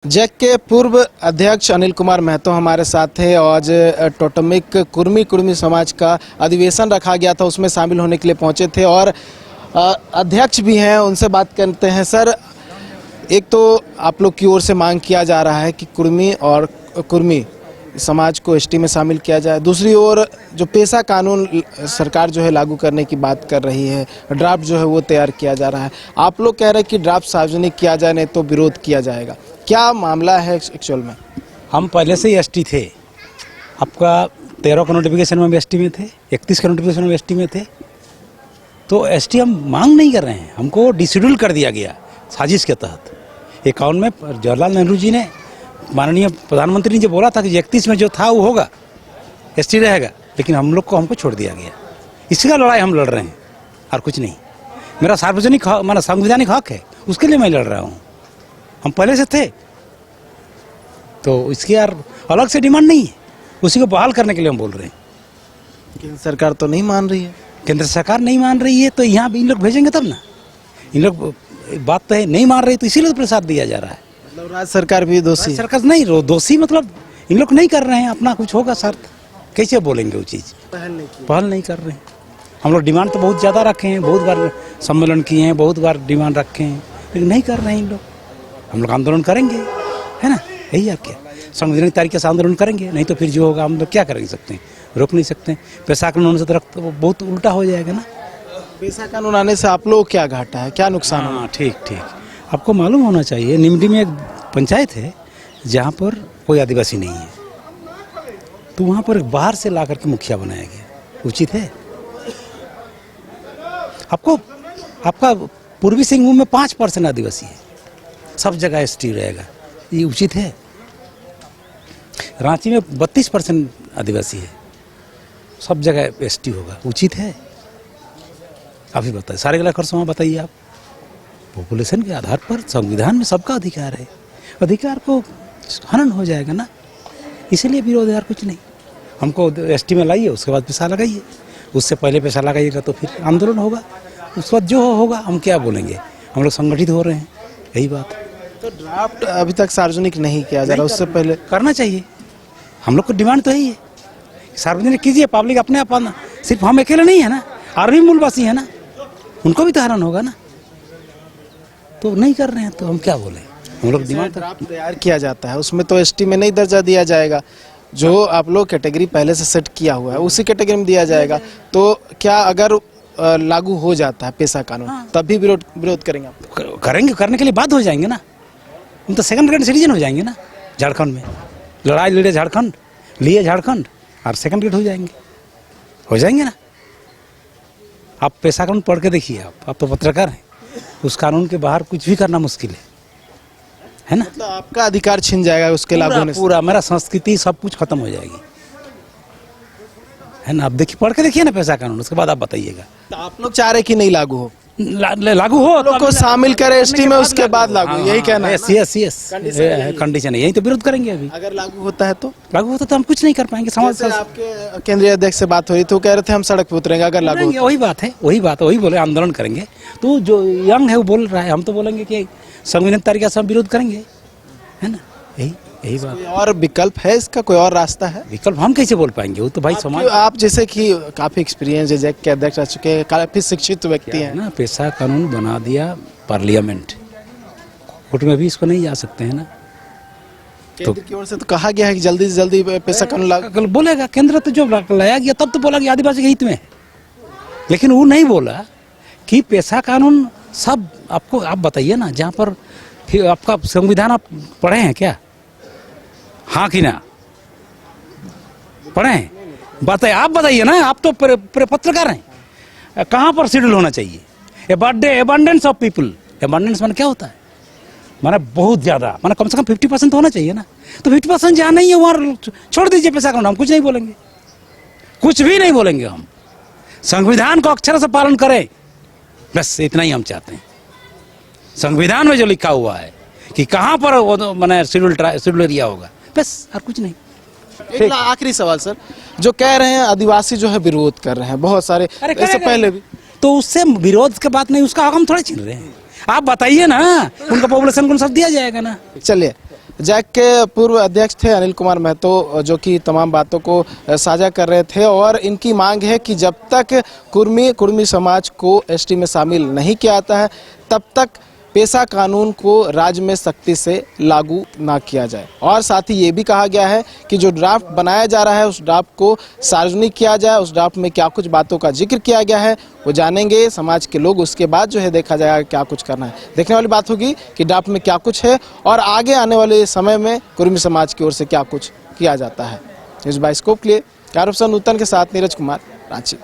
Jack के पूर्व अध्यक्ष अनिल कुमार महतो हमारे साथ थे। आज टोटमिक कुर्मी समाज का अधिवेशन रखा गया था, उसमें शामिल होने के लिए पहुंचे थे और अध्यक्ष भी हैं, उनसे बात करते हैं। सर, एक तो आप लोग की ओर से मांग किया जा रहा है कि कुर्मी समाज को एसटी में शामिल किया जाए, दूसरी ओर जो पेशा कानून सरकार जो है लागू करने की बात कर रही है, ड्राफ्ट जो है वो तैयार किया जा रहा है। आप लोग कह रहे हैं कि ड्राफ्ट सार्वजनिक किया जाए, नहीं तो विरोध किया जाएगा। क्या मामला है एक्चुअल में? हम पहले से ही एसटी थे। आपका 13 का नोटिफिकेशन में एसटी में थे, 31 का नोटिफिकेशन में एसटी में थे। तो एसटी हम मांग नहीं कर रहे हैं, हमको डिशेड्यूल कर दिया गया साजिश के तहत। 51 में जवाहरलाल नेहरू जी ने, माननीय प्रधानमंत्री ने जो बोला था कि 31 में जो था वो होगा, एसटी रहेगा, लेकिन हमको छोड़ दिया गया। इसी का लड़ाई हम लड़ रहे हैं और कुछ नहीं। मेरा सार्वजनिक माना संवैधानिक हक है, उसके लिए मैं लड़ रहा हूँ। हम पहले से थे, तो इसकी यार अलग से डिमांड नहीं है, उसी को बहाल करने के लिए हम बोल रहे हैं। केंद्र सरकार तो नहीं मान रही है। केंद्र सरकार नहीं मान रही है तो यहाँ इन लोग भेजेंगे तब ना। इन लोग बात तो है, नहीं मान रही तो इसीलिए तो प्रसाद दिया जा रहा है। मतलब राज्य सरकार भी दोषी? सरकार नहीं, दोषी मतलब इन लोग नहीं कर रहे हैं, अपना कुछ होगा शर्त, कैसे बोलेंगे वो चीज़? पहल नहीं कर रहे हैं। हम लोग डिमांड तो बहुत ज़्यादा रखे हैं, बहुत बार सम्मेलन किए हैं, बहुत बार डिमांड रखे हैं, लेकिन नहीं कर रहे हैं इन लोग। हम लोग आंदोलन करेंगे, है ना, यही यार। क्या संवैधानिक तरीके से आंदोलन करेंगे, नहीं तो फिर जो होगा हम लोग क्या कर सकते हैं, रोक नहीं सकते हैं। पैसा कानून से तो बहुत उल्टा हो जाएगा ना। पैसा कानून आने से आप लोग क्या घाटा है, क्या नुकसान है? हाँ, ठीक। आपको मालूम होना चाहिए, निमडी में एक पंचायत है जहाँ पर कोई आदिवासी नहीं है, तो वहाँ पर बाहर से ला करके मुखिया बनाया गया। उचित है? आपका पूर्वी सिंहभूम में 5% आदिवासी है, सब जगह एसटी रहेगा, ये उचित है? रांची में 32% आदिवासी है, सब जगह एसटी होगा, उचित है? अभी बताइए, सारे गला समाज बताइए आप। पॉपुलेशन के आधार पर संविधान में सबका अधिकार है, अधिकार को हनन हो जाएगा ना, इसीलिए विरोध है, यार कुछ नहीं। हमको एसटी में लाइए, उसके बाद पैसा लगाइए, उससे पहले पैसा लगाइएगा तो फिर आंदोलन होगा, उस वक्त जो होगा हम क्या बोलेंगे। हम लोग संगठित हो रहे हैं, यही बात है। तो ड्राफ्ट अभी तक सार्वजनिक नहीं किया जा रहा, उससे पहले करना चाहिए। हम लोग को डिमांड तो यही है, सार्वजनिक कीजिए, पब्लिक अपने आप आना। सिर्फ हम अकेले नहीं है ना, और भी मूलवासी है ना, उनको भी तो हैरान होगा ना। तो नहीं कर रहे हैं तो हम क्या बोले। हम लोग डिमांड ड्राफ्ट तैयार किया जाता है, उसमें तो एसटी में नहीं दर्जा दिया जाएगा, जो आप लोग कैटेगरी पहले से सेट किया हुआ है उसी कैटेगरी में दिया जाएगा। तो क्या अगर लागू हो जाता है पेशा कानून, तब भी विरोध करेंगे आप? करेंगे, करने के लिए बाध्य हो जाएंगे ना। हम तो सेकंड ग्रेड सिटीजन हो जाएंगे ना। झारखंड में लड़ाई लड़े झारखंड, लिए झारखंड, और सेकंड ग्रेड हो जाएंगे ना। आप पेशा कानून पढ़ के देखिए, आप तो पत्रकार हैं, उस कानून के बाहर कुछ भी करना मुश्किल है ना। मतलब आपका अधिकार छिन जाएगा उसके लागू होने से? पूरा मेरा संस्कृति सब कुछ खत्म हो जाएगी, है ना। आप देखिए, पढ़ के देखिए ना पेशा कानून, उसके बाद आप बताइएगा। तो आप लोग चाह रहे कि नहीं लागू हो? लागू हो, लोग को शामिल करे एसटी में, उसके बाद लागू, यही कहना है? यस, कंडीशन है, यही तो विरोध करेंगे। अभी अगर लागू होता है तो? लागू होता तो हम कुछ नहीं कर पाएंगे। समाज आपके केंद्रीय अध्यक्ष से बात हुई तो कह रहे थे हम सड़क पे उतरेंगे अगर लागू होता। वही बात है, वही बोले आंदोलन करेंगे। तो जो यंग है वो बोल रहा है, हम तो बोलेंगे कि संविधान तरीके से हम विरोध करेंगे, है ना, यही बात। कोई और विकल्प है इसका, कोई और रास्ता है? विकल्प हम कैसे बोल पाएंगे, वो तो भाई समाज। आप जैसे कि काफी एक्सपीरियंस है, जैक के अध्यक्ष रह चुके हैं, काफी शिक्षित व्यक्ति हैं ना। पेशा कानून बना दिया पार्लियामेंट, कोर्ट में भी इसको नहीं जा सकते हैं ना। केंद्र की ओर से तो कहा गया है कि जल्दी से जल्दी पेशा कानून लागू बोलेगा। केंद्र तो जो लाया गया तब तो बोला कि आदिवासी के हित में, लेकिन वो नहीं बोला कि पेशा कानून सब आपको। आप बताइए ना, जहाँ पर आपका संविधान आप पढ़े हैं क्या? हाँ कि ना पढ़े हैं? बताइए, आप बताइए ना, आप तो पत्रकार हैं। कहाँ पर शेड्यूल होना चाहिए? Abundance of people. एबंडेंस माने क्या होता है? माने बहुत ज़्यादा, माने कम से कम 50% तो होना चाहिए ना। तो 50% जहाँ नहीं है वहाँ छोड़ दीजिए पेशा कानून, हम कुछ नहीं बोलेंगे, कुछ भी नहीं बोलेंगे। हम संविधान को अक्षर से पालन करें, बस इतना ही हम चाहते हैं। संविधान में जो लिखा हुआ है कि कहाँ पर माने शेड्यूल एरिया होगा, बस, और कुछ नहीं। एक आखिरी सवाल सर, जो कह रहे हैं आदिवासी जो है विरोध कर रहे हैं बहुत सारे, इससे पहले भी, तो उससे विरोध के बात नहीं, उसका हक हम थोड़े छीन रहे हैं। आप बताइए ना, उनका पॉपुलेशन को सब दिया जाएगा ना। चलिए, जैक के पूर्व अध्यक्ष थे अनिल कुमार महतो, जो कि तमाम बातों को साझा कर रहे थे और इनकी मांग है कि जब तक कुर्मी समाज को एसटी में शामिल नहीं किया जाता है तब तक पेशा कानून को राज्य में सख्ती से लागू ना किया जाए। और साथ ही ये भी कहा गया है कि जो ड्राफ्ट बनाया जा रहा है उस ड्राफ्ट को सार्वजनिक किया जाए। उस ड्राफ्ट में क्या कुछ बातों का जिक्र किया गया है वो जानेंगे समाज के लोग, उसके बाद जो है देखा जाएगा क्या कुछ करना है। देखने वाली बात होगी कि ड्राफ्ट में क्या कुछ है और आगे आने वाले समय में कुर्मी समाज की ओर से क्या कुछ किया जाता है। न्यूज़ बाय स्कोप के लिए कारफसन नूतन के साथ नीरज कुमार, रांची।